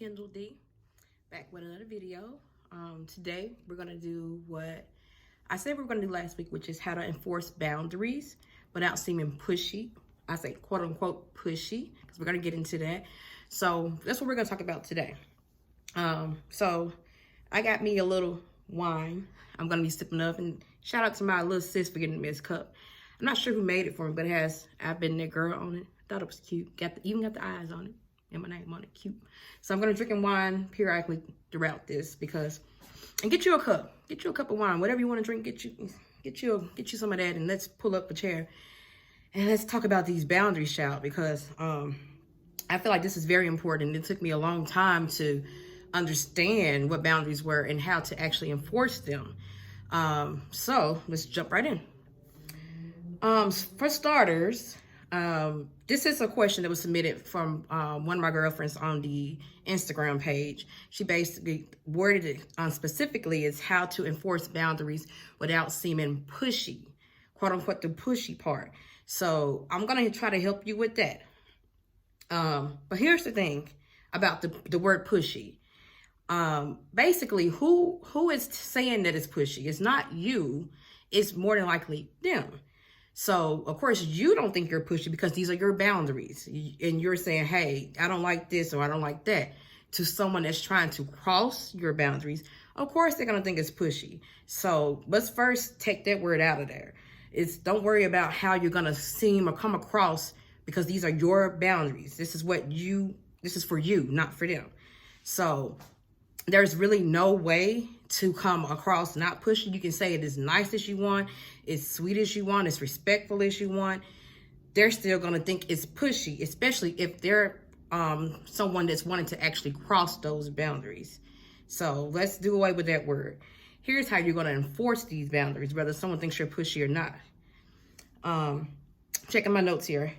Kendall D, back with another video. Today we're gonna do what I said we were gonna do last week, which is how to enforce boundaries without seeming pushy. I say quote unquote pushy because we're gonna get into that. So that's what we're gonna talk about today. So I got me a little wine. I'm gonna be sipping up, and shout out to my little sis for getting me this cup. I'm not sure who made it for me, but it has I've Been There Girl on it. Thought it was cute. Even got the eyes on it and my name on it. Cute. So I'm gonna drink wine periodically throughout this and get you a cup. Get you a cup of wine, whatever you want to drink. Get you some of that, and let's pull up a chair and let's talk about these boundaries, child, because I feel like this is very important. It took me a long time to understand what boundaries were and how to actually enforce them. So let's jump right in. For starters, this is a question that was submitted from one of my girlfriends on the Instagram page. She basically worded it specifically as how to enforce boundaries without seeming pushy, quote unquote, the pushy part. So I'm going to try to help you with that. But here's the thing about the word pushy. Basically, who is saying that it's pushy? It's not you. It's more than likely them. So, of course, you don't think you're pushy because these are your boundaries. And you're saying, hey, I don't like this or I don't like that. To someone that's trying to cross your boundaries, of course, they're going to think it's pushy. So let's first take that word out of there. Don't worry about how you're going to seem or come across, because these are your boundaries. This is for you, not for them. So there's really no way to come across not pushy. You can say it as nice as you want, as sweet as you want, as respectful as you want. They're still going to think it's pushy, especially if they're someone that's wanting to actually cross those boundaries. So let's do away with that word. Here's how you're going to enforce these boundaries, whether someone thinks you're pushy or not. Checking my notes here.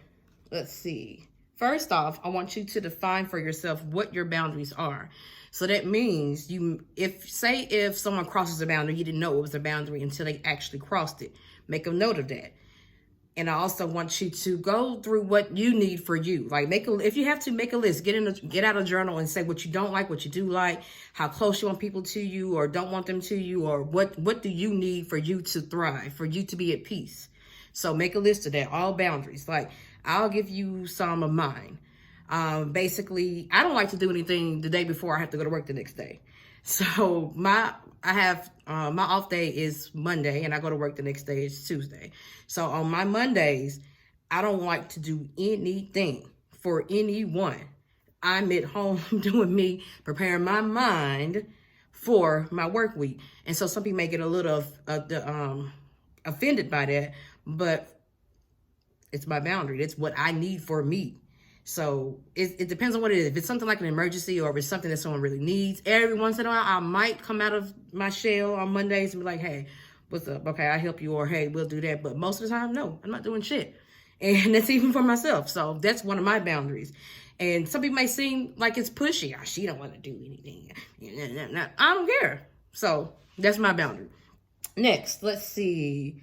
Let's see. First off, I want you to define for yourself what your boundaries are. So that means if someone crosses a boundary, you didn't know it was a boundary until they actually crossed it. Make a note of that. And I also want you to go through what you need for you. Like if you have to, make a list, get out a journal and say what you don't like, what you do like, how close you want people to you or don't want them to you, or what do you need for you to thrive, for you to be at peace. So make a list of that, all boundaries. Like I'll give you some of mine. Basically, I don't like to do anything the day before I have to go to work the next day. So my off day is Monday and I go to work the next day is Tuesday. So on my Mondays, I don't like to do anything for anyone. I'm at home doing me, preparing my mind for my work week. And so some people may get a little offended by that, but it's my boundary. It's what I need for me. So it depends on what it is. If it's something like an emergency or if it's something that someone really needs, every once in a while, I might come out of my shell on Mondays and be like, hey, what's up? Okay, I'll help you, or hey, we'll do that. But most of the time, no, I'm not doing shit. And that's even for myself. So that's one of my boundaries. And some people may seem like it's pushy. Oh, she don't want to do anything. I don't care. So that's my boundary. Next, let's see.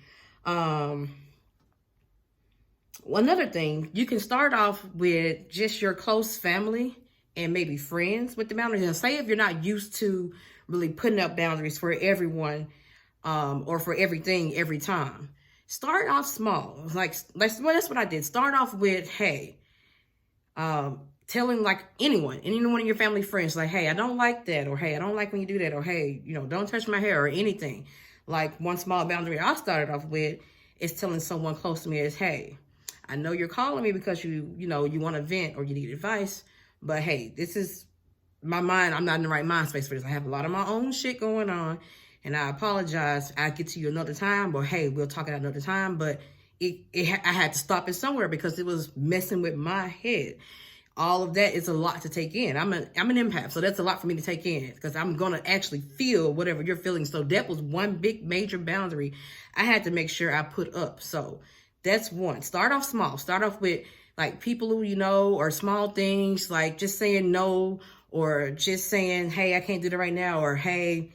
Another thing, you can start off with just your close family and maybe friends with the boundaries. And say if you're not used to really putting up boundaries for everyone or for everything every time, start off small. That's what I did. Start off with, hey, telling like anyone in your family friends, like, hey, I don't like that, or hey, I don't like when you do that, or hey, don't touch my hair, or anything. Like one small boundary I started off with is telling someone close to me is, hey, I know you're calling me because you want to vent or you need advice, but hey, this is my mind. I'm not in the right mind space for this. I have a lot of my own shit going on, and I apologize. I'll get to you another time, or hey, we'll talk at another time. But I had to stop it somewhere because it was messing with my head. All of that is a lot to take in. I'm an empath, so that's a lot for me to take in because I'm going to actually feel whatever you're feeling. So that was one big major boundary I had to make sure I put up. So that's one. Start off small. Start off with like people who you know, or small things like just saying no, or just saying, hey, I can't do that right now, or hey,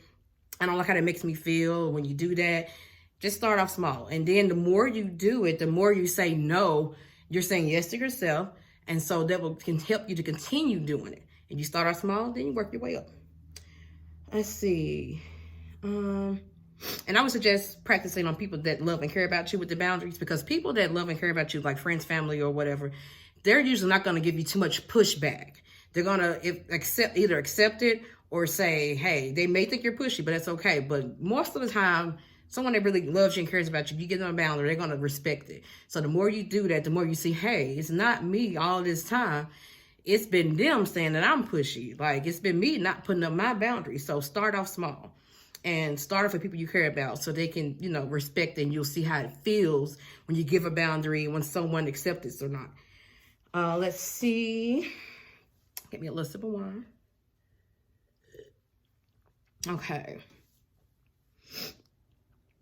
I don't like how that makes me feel when you do that. Just start off small. And then the more you do it, the more you say no, you're saying yes to yourself. And so that can help you to continue doing it. And you start out small, then you work your way up. Let's see. And I would suggest practicing on people that love and care about you with the boundaries, because people that love and care about you, like friends, family, or whatever, they're usually not going to give you too much pushback. They're going to either accept it or say, hey, they may think you're pushy, but that's okay. But most of the time, someone that really loves you and cares about you, you give them a boundary, they're going to respect it. So the more you do that, the more you see, hey, it's not me all this time. It's been them saying that I'm pushy. Like, it's been me not putting up my boundaries. So start off small and start off with people you care about so they can, you know, respect it, and you'll see how it feels when you give a boundary, when someone accepts it or not. Let's see. Get me a little sip of wine. Okay.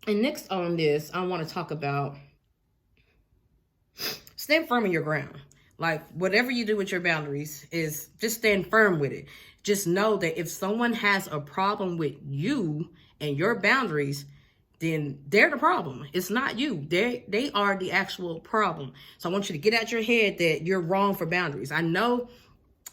And next on this, I want to talk about stand firm in your ground. Like, whatever you do with your boundaries is just stand firm with it. Just know that if someone has a problem with you and your boundaries, then they're the problem. It's not you. They are the actual problem. So I want you to get out your head that you're wrong for boundaries. I know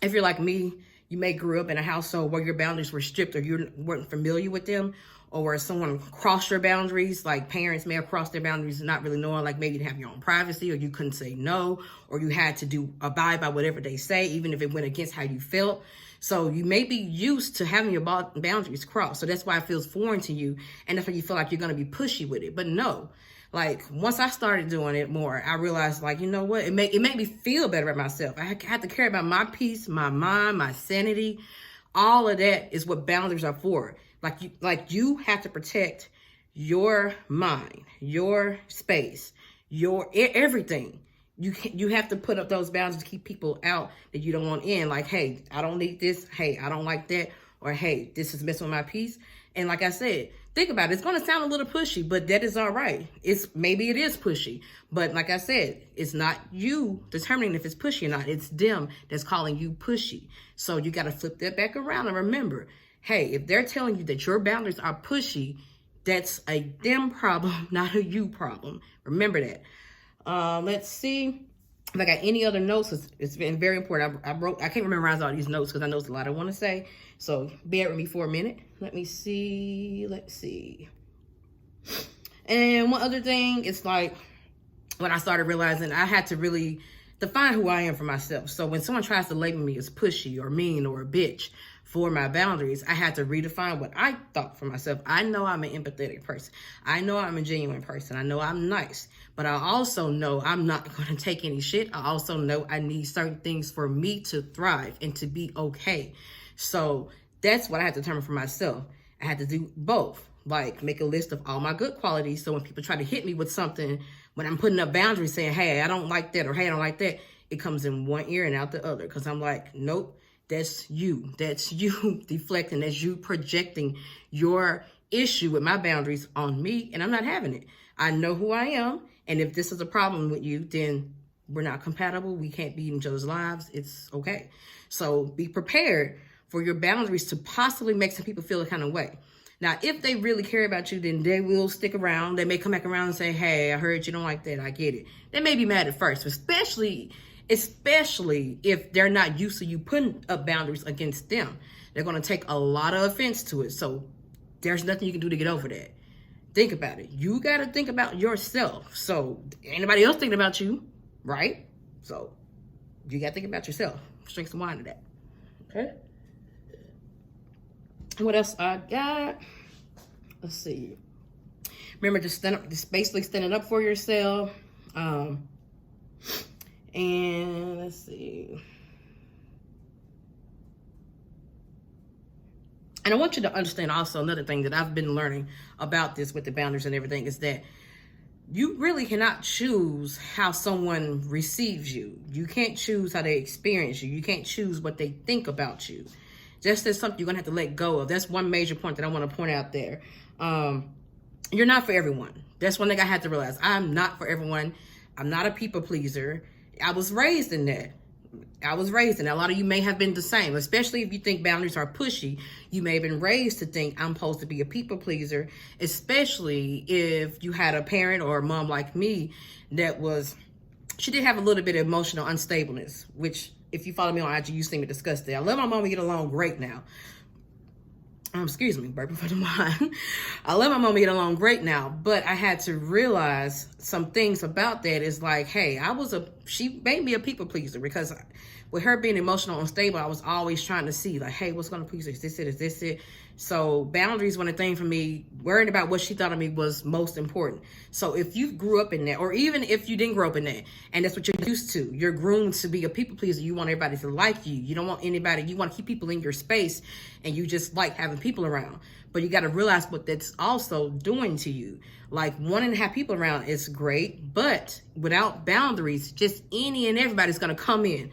if you're like me, you may grew up in a household where your boundaries were strict, or you weren't familiar with them, or where someone crossed your boundaries. Like, parents may have crossed their boundaries not really knowing, like maybe you didn't have your own privacy, or you couldn't say no, or you had to abide by whatever they say, even if it went against how you felt. So you may be used to having your boundaries crossed. So that's why it feels foreign to you. And that's why you feel like you're going to be pushy with it. But no, like, once I started doing it more, I realized, like, you know what? It made me feel better about myself. I had to care about my peace, my mind, my sanity. All of that is what boundaries are for. Like you have to protect your mind, your space, your everything. You have to put up those boundaries to keep people out that you don't want in. Like, hey, I don't need this. Hey, I don't like that. Or, hey, this is messing with my peace. And like I said, think about it. It's going to sound a little pushy, but that is all right. Maybe it is pushy. But like I said, it's not you determining if it's pushy or not. It's them that's calling you pushy. So you got to flip that back around and remember, hey, if they're telling you that your boundaries are pushy, that's a them problem, not a you problem. Remember that. Let's see if I got any other notes. It's been very important. I can't memorize all these notes because I know it's a lot I want to say. So bear with me for a minute. Let's see. And one other thing, it's like when I started realizing I had to really define who I am for myself. So when someone tries to label me as pushy or mean or a bitch for my boundaries, I had to redefine what I thought for myself. I know I'm an empathetic person. I know I'm a genuine person. I know I'm nice, but I also know I'm not going to take any shit. I also know I need certain things for me to thrive and to be okay. So that's what I had to determine for myself. I had to do both, like make a list of all my good qualities. So when people try to hit me with something, when I'm putting up boundaries saying, hey, I don't like that, or hey, I don't like that, it comes in one ear and out the other. Because I'm like, nope. That's you. That's you deflecting. That's you projecting your issue with my boundaries on me, and I'm not having it. I know who I am, and if this is a problem with you, then we're not compatible. We can't be in each other's lives. It's okay. So be prepared for your boundaries to possibly make some people feel a kind of way. Now, if they really care about you, then they will stick around. They may come back around and say, hey, I heard you don't like that. I get it. They may be mad at first, especially if they're not used to you putting up boundaries against them. They're going to take a lot of offense to it. So there's nothing you can do to get over that. Think about it. You got to think about yourself. So anybody else thinking about you, right? So you got to think about yourself. Drink some wine to that. Okay. What else I got? Let's see. Remember to stand up, just basically standing up for yourself. And let's see. And I want you to understand also another thing that I've been learning about this with the boundaries and everything is that you really cannot choose how someone receives you. You can't choose how they experience you. You can't choose what they think about you. Just as something you're going to have to let go of. That's one major point that I want to point out there. You're not for everyone. That's one thing I had to realize. I'm not for everyone. I'm not a people pleaser. I was raised in that. A lot of you may have been the same, especially if you think boundaries are pushy. You may have been raised to think I'm supposed to be a people pleaser, especially if you had a parent or a mom like me she did have a little bit of emotional unstableness, which if you follow me on IG, you see me discuss that. I love my mom, we get along great now. Excuse me, burping for the wine. I love my mom, we get along great now, but I had to realize some things about that. Is like, hey, she made me a people pleaser, because with her being emotional unstable, I was always trying to see like, hey, what's going to please her? Is this it? Is this it? So boundaries were a thing for me. Worrying about what she thought of me was most important. So if you grew up in that, or even if you didn't grow up in that, and that's what you're used to, you're groomed to be a people pleaser. You want everybody to like you. You don't want anybody, you want to keep people in your space, and you just like having people around. But you got to realize what that's also doing to you. Like, wanting to have people around is great, but without boundaries, just any and everybody's going to come in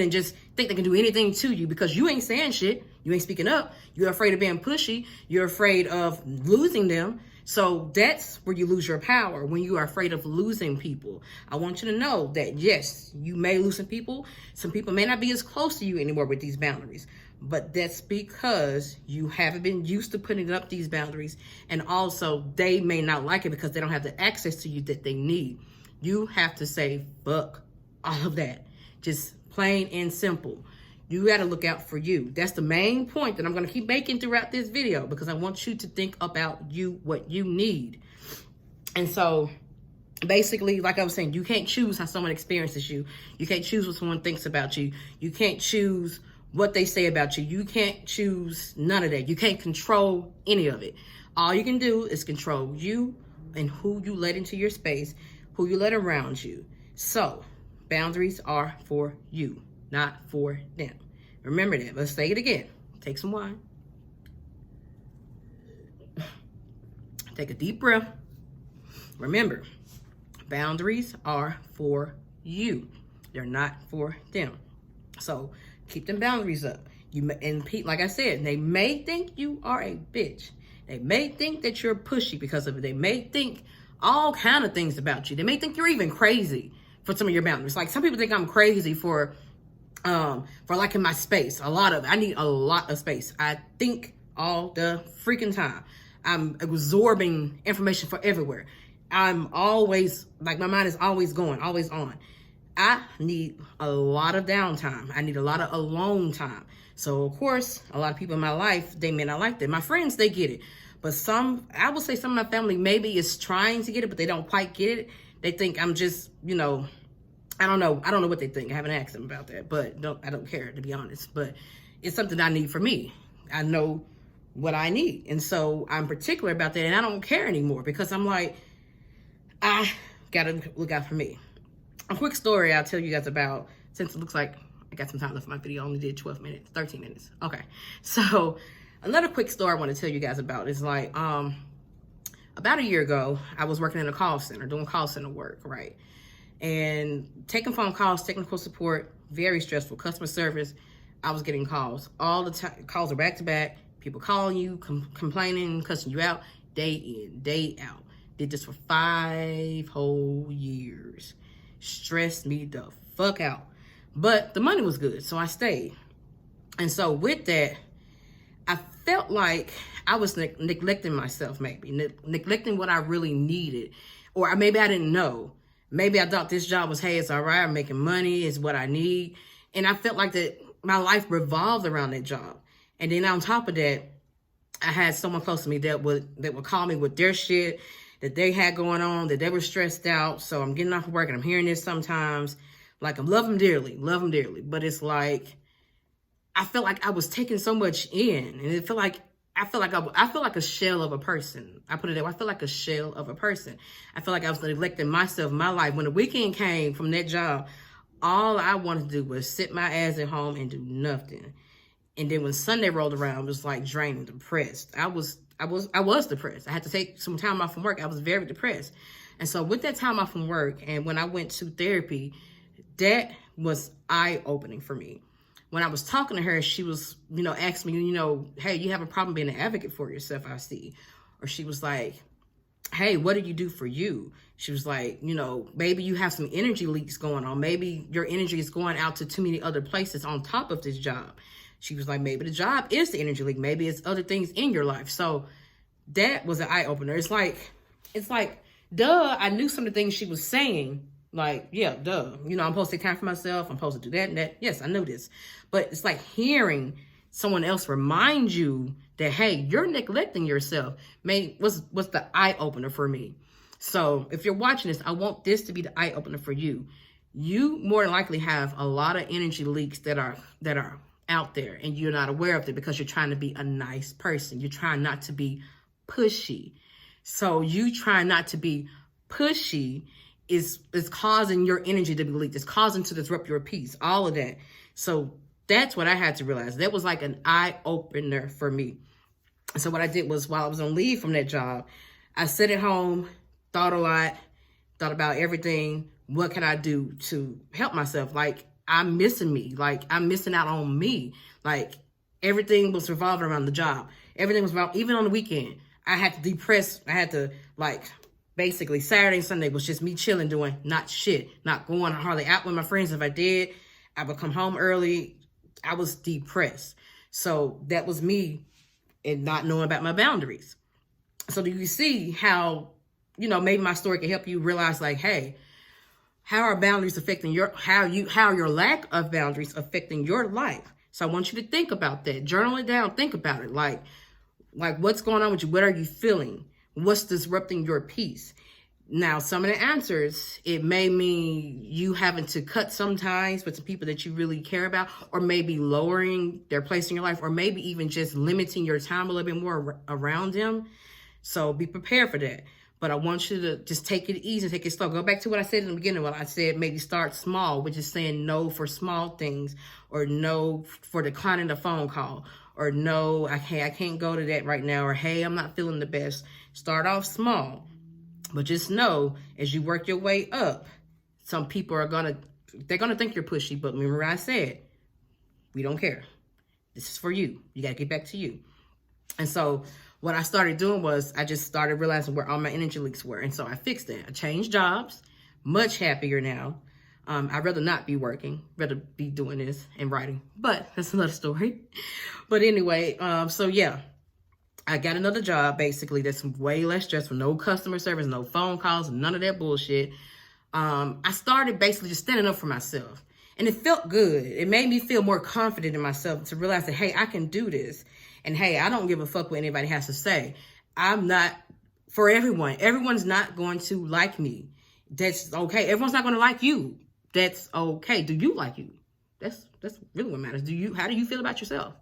and just think they can do anything to you, because you ain't saying shit. You ain't speaking up. You're afraid of being pushy. You're afraid of losing them. So that's where you lose your power, when you are afraid of losing people. I want you to know that, yes, you may lose some people. Some people may not be as close to you anymore with these boundaries, but that's because you haven't been used to putting up these boundaries. And also, they may not like it because they don't have the access to you that they need. You have to say, fuck all of that. Just plain and simple. You got to look out for you. That's the main point that I'm going to keep making throughout this video, because I want you to think about you, what you need. And so basically, like I was saying, you can't choose how someone experiences you. You can't choose what someone thinks about you. You can't choose what they say about you. You can't choose none of that. You can't control any of it. All you can do is control you and who you let into your space, who you let around you. So boundaries are for you, not for them. Remember that. Let's say it again. Take some wine. Take a deep breath. Remember, boundaries are for you. They're not for them. So keep them boundaries up. Like I said, they may think you are a bitch. They may think that you're pushy because of it. They may think all kind of things about you. They may think you're even crazy for some of your boundaries. Like, some people think I'm crazy for liking my space. I need a lot of space. I think all the freaking time. I'm absorbing information from everywhere. I'm always, like, my mind is always going, always on. I need a lot of downtime. I need a lot of alone time. So, of course, a lot of people in my life, they may not like that. My friends, they get it. But I would say some of my family maybe is trying to get it, but they don't quite get it. They think I'm just, I don't know. I don't know what they think. I haven't asked them about that, but I don't care, to be honest. But it's something I need for me. I know what I need. And so I'm particular about that, and I don't care anymore, because I'm like, I got to look out for me. A quick story I'll tell you guys about, since it looks like I got some time left for my video. I only did 13 minutes. Okay. So another quick story I want to tell you guys about is like, about a year ago, I was working in a call center, doing call center work, right? And taking phone calls, technical support, very stressful. Customer service, I was getting calls all the time. Calls are back to back. People calling you, complaining, cussing you out, day in, day out. Did this for 5 whole years. Stressed me the fuck out. But the money was good, so I stayed. And so with that, I felt like I was neglecting myself, maybe. Neglecting what I really needed. Or maybe I didn't know. Maybe I thought this job was, hey, it's all right, I'm making money, it's what I need. And I felt like that my life revolved around that job. And then on top of that, I had someone close to me that would call me with their shit that they had going on, that they were stressed out. So I'm getting off of work and I'm hearing this sometimes. Like, I love them dearly. But it's like, I felt like I was taking so much in, and I feel like a shell of a person. I put it that way. I feel like a shell of a person. I feel like I was neglecting myself, my life. When the weekend came from that job, all I wanted to do was sit my ass at home and do nothing. And then when Sunday rolled around, it was like drained, depressed. I was depressed. I had to take some time off from work. I was very depressed. And so with that time off from work, and when I went to therapy, that was eye-opening for me. When I was talking to her, she was, asking me, hey, you have a problem being an advocate for yourself, I see. Or she was like, hey, what do you do for you? She was like, maybe you have some energy leaks going on. Maybe your energy is going out to too many other places on top of this job. She was like, maybe the job is the energy leak. Maybe it's other things in your life. So that was an eye-opener. It's like, duh, I knew some of the things she was saying, Like, yeah, duh. You know, I'm supposed to take time for myself. I'm supposed to do that and that. Yes, I know this. But it's like hearing someone else remind you that, hey, you're neglecting yourself, was the eye opener for me. So if you're watching this, I want this to be the eye opener for you. You more than likely have a lot of energy leaks that are out there, and you're not aware of it because you're trying to be a nice person. You're trying not to be pushy. So you try not to be pushy is causing your energy to be leaked. It's causing to disrupt your peace, all of that. So that's what I had to realize. That was like an eye opener for me. So what I did was, while I was on leave from that job, I sat at home, thought a lot, thought about everything. What can I do to help myself? Like, I'm missing me. Like, I'm missing out on me. Like, everything was revolving around the job. Everything was about, even on the weekend, I had to depress. I had to, like, basically Saturday and Sunday was just me chilling, doing not shit, not going hardly out with my friends. If I did, I would come home early. I was depressed. So that was me and not knowing about my boundaries. So do you see how, you know, maybe my story can help you realize, like, hey, how are boundaries affecting how your lack of boundaries affecting your life? So I want you to think about that. Journal it down. Think about it. Like what's going on with you? What are you feeling? What's disrupting your peace? Now, some of the answers, it may mean you having to cut some ties with some people that you really care about, or maybe lowering their place in your life, or maybe even just limiting your time a little bit more around them. So be prepared for that. But I want you to just take it easy, take it slow. Go back to what I said in the beginning. When I said maybe start small, which is saying no for small things, or no for declining a phone call, or no, I can't go to that right now, or hey, I'm not feeling the best. Start off small. But just know, as you work your way up, some people they're gonna think you're pushy. But remember I said, we don't care. This is for you. You gotta get back to you. And so what I started doing was I just started realizing where all my energy leaks were. And so I fixed that. I changed jobs, much happier now. I'd rather not be working, rather be doing this and writing, but that's another story. But anyway, so yeah, I got another job basically that's way less stressful, no customer service, no phone calls, none of that bullshit. I started basically just standing up for myself, and it felt good. It made me feel more confident in myself to realize that, hey, I can do this. And hey, I don't give a fuck what anybody has to say. I'm not for everyone. Everyone's not going to like me. That's okay. Everyone's not going to like you. That's okay. Do you like you? That's really what matters. How do you feel about yourself?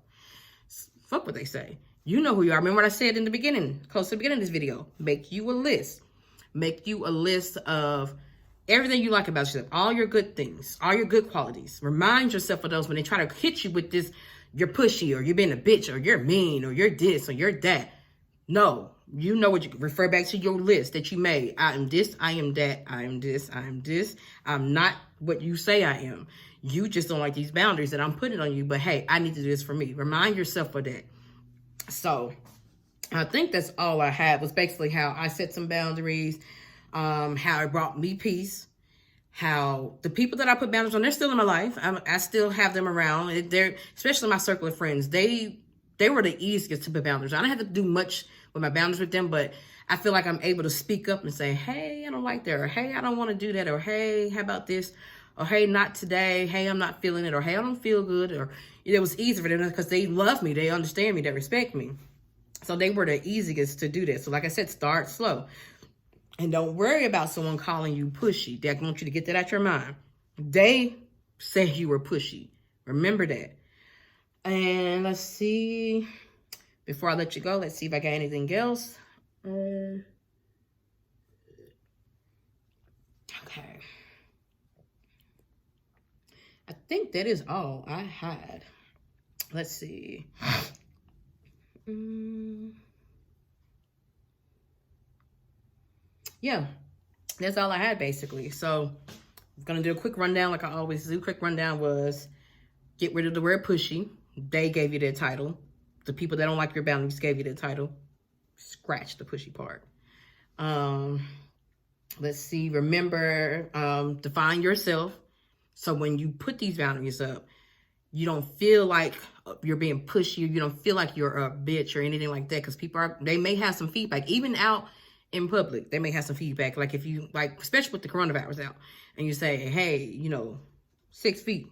Fuck what they say. You know who you are. Remember what I said in the beginning, close to the beginning of this video. Make you a list. Make you a list of everything you like about yourself, all your good things, all your good qualities. Remind yourself of those when they try to hit you with this, you're pushy, or you're being a bitch, or you're mean, or you're this, or you're that. No, you know what you refer back to your list that you made. I am this, I am that, I am this, I am this. I'm not what you say I am. You just don't like these boundaries that I'm putting on you, but hey, I need to do this for me. Remind yourself of that. So I think that's all I had, was basically how I set some boundaries, how it brought me peace, how the people that I put boundaries on, they're still in my life. I still have them around. They're, especially my circle of friends, they were the easiest to put boundaries. I don't have to do much with my boundaries with them, but I feel like I'm able to speak up and say, hey, I don't like that, or hey, I don't want to do that, or hey, how about this, or hey, not today, hey, I'm not feeling it, or hey, I don't feel good, or it was easy for them because they love me, they understand me, they respect me. So they were the easiest to do that. So like I said, start slow. And don't worry about someone calling you pushy. They want you to get that out your mind. They said you were pushy. Remember that. And let's see. Before I let you go, let's see if I got anything else. Okay. I think that is all I had. Let's see. Yeah, that's all I had basically. So I'm gonna do a quick rundown like I always do. Quick rundown was get rid of the word pushy. They gave you that title. The people that don't like your boundaries gave you that title. Scratch the pushy part. Let's see, remember, define yourself. So when you put these boundaries up, you don't feel like you're being pushy. You don't feel like you're a bitch or anything like that, because people they may have some feedback, even out in public. They may have some feedback. Like if you, like, especially with the coronavirus out, and you say, hey, 6 feet,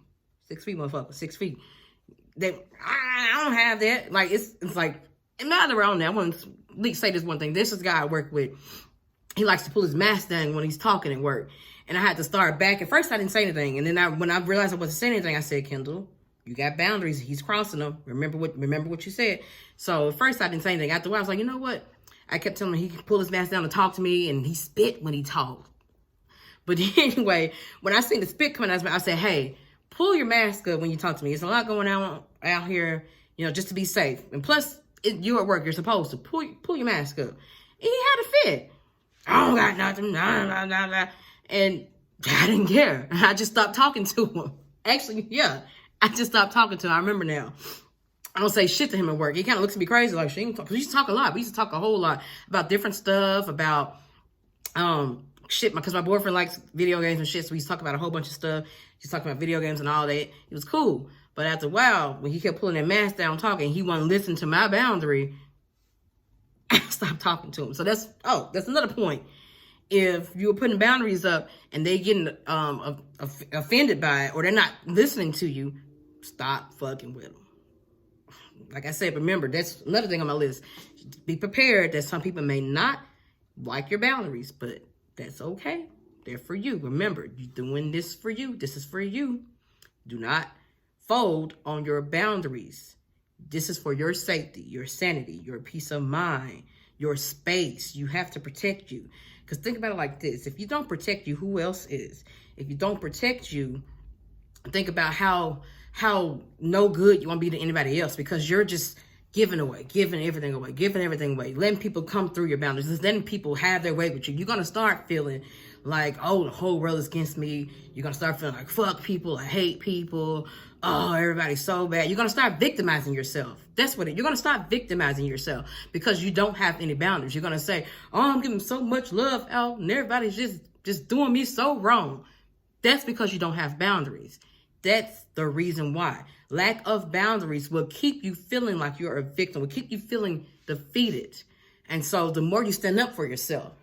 motherfucker, 6 feet. I don't have that. Like, it's like, and not around that. I want to at least say this one thing. This is a guy I work with. He likes to pull his mask down when he's talking at work. And I had to start back. At first, I didn't say anything. And then when I realized I wasn't saying anything, I said, Kendall, you got boundaries. He's crossing them. Remember what you said. So at first, I didn't say anything. After a while, I was like, you know what? I kept telling him he could pull his mask down to talk to me. And he spit when he talked. But anyway, when I seen the spit coming out of his mouth, I said, hey, pull your mask up when you talk to me. There's a lot going on out here, just to be safe. And plus, you're at work. You're supposed to pull your mask up. And he had a fit. I don't got nothing. Nah, nah, nah, nah. And I didn't care. I just stopped talking to him. Actually, yeah. I just stopped talking to him. I remember now. I don't say shit to him at work. He kind of looks at me crazy. Like, she ain't talk. We used to talk a lot. We used to talk a whole lot about different stuff, about shit, because my boyfriend likes video games and shit, so we used to talk about a whole bunch of stuff. He's talking about video games and all that. It was cool. But after a while, when he kept pulling that mask down talking, he wouldn't listen to my boundary, I stopped talking to him. So that's another point. If you're putting boundaries up and they getting offended by it, or they're not listening to you, stop fucking with them. Like I said, remember, that's another thing on my list. Be prepared that some people may not like your boundaries, but that's okay. They're for you. Remember, you're doing this for you. This is for you. Do not fold on your boundaries. This is for your safety, your sanity, your peace of mind, your space. You have to protect you. Because think about it like this. If you don't protect you, who else is? If you don't protect you, think about how no good you want to be to anybody else, because you're just giving everything away, letting people come through your boundaries, just letting people have their way with you. You're going to start feeling like, oh, the whole world is against me. You're going to start feeling like, fuck people, I hate people. Oh, everybody's so bad. You're going to start victimizing yourself. That's what you're going to start victimizing yourself because you don't have any boundaries. You're going to say, oh, I'm giving so much love out and everybody's just doing me so wrong. That's because you don't have boundaries. That's the reason why. Lack of boundaries will keep you feeling like you're a victim, will keep you feeling defeated. And so the more you stand up for yourself,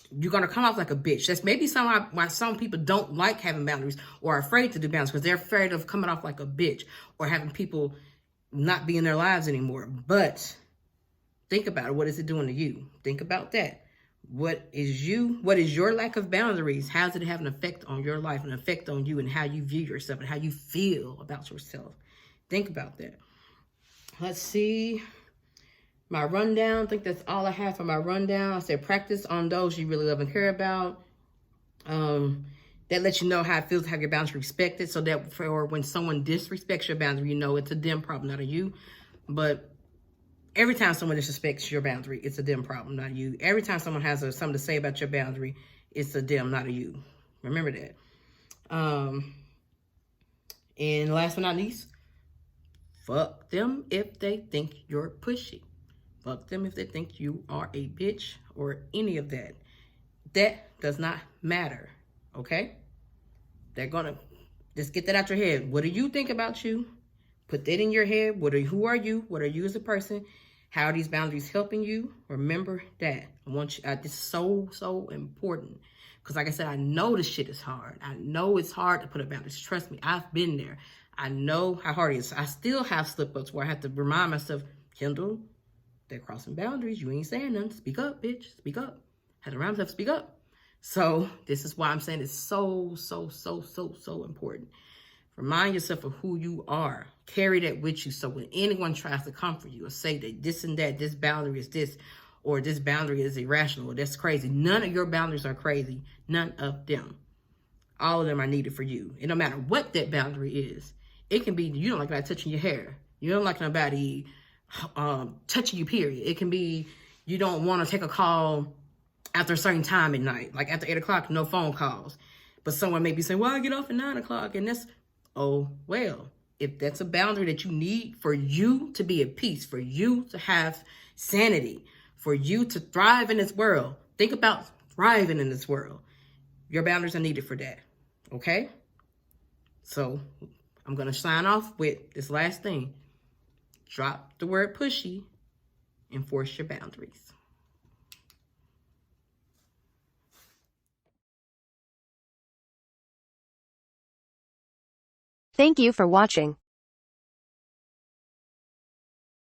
you're going to come off like a bitch. That's maybe why some people don't like having boundaries or are afraid to do boundaries, because they're afraid of coming off like a bitch or having people not be in their lives anymore. But think about it. What is it doing to you? Think about that. What is your lack of boundaries? How does it have an effect on your life, an effect on you and how you view yourself and how you feel about yourself? Think about that. Let's see. My rundown. I think that's all I have for my rundown. I said practice on those you really love and care about. That lets you know how it feels to have your boundaries respected, so that for when someone disrespects your boundary, you know it's a them problem, not a you. But every time someone disrespects your boundary, it's a them problem, not you. Every time someone has something to say about your boundary, it's a them, not a you. Remember that. And last but not least, fuck them if they think you're pushy. Fuck them if they think you are a bitch or any of that. That does not matter, okay? They're gonna just get that out your head. What do you think about you? Put that in your head. Who are you? What are you as a person? How are these boundaries helping you? Remember that. I want you. This is so important. Because like I said, I know this shit is hard. I know it's hard to put up boundaries. Trust me, I've been there. I know how hard it is. I still have slip-ups where I have to remind myself, Kendall, they're crossing boundaries. You ain't saying nothing. Speak up, bitch. Speak up. Had to remind myself, speak up. So this is why I'm saying it's so important. Remind yourself of who you are. Carry that with you. So when anyone tries to comfort you or say that this and that, this boundary is this, or this boundary is irrational, or that's crazy. None of your boundaries are crazy. None of them. All of them are needed for you. And no matter what that boundary is, it can be you don't like nobody touching your hair. You don't like nobody touching you, period. It can be you don't want to take a call after a certain time at night. Like after 8 o'clock, no phone calls. But someone may be saying, well, I get off at 9 o'clock. And that's, oh, well, if that's a boundary that you need for you to be at peace, for you to have sanity, for you to thrive in this world, think about thriving in this world. Your boundaries are needed for that, okay? So I'm going to sign off with this last thing. Drop the word pushy. Enforce your boundaries. Thank you for watching.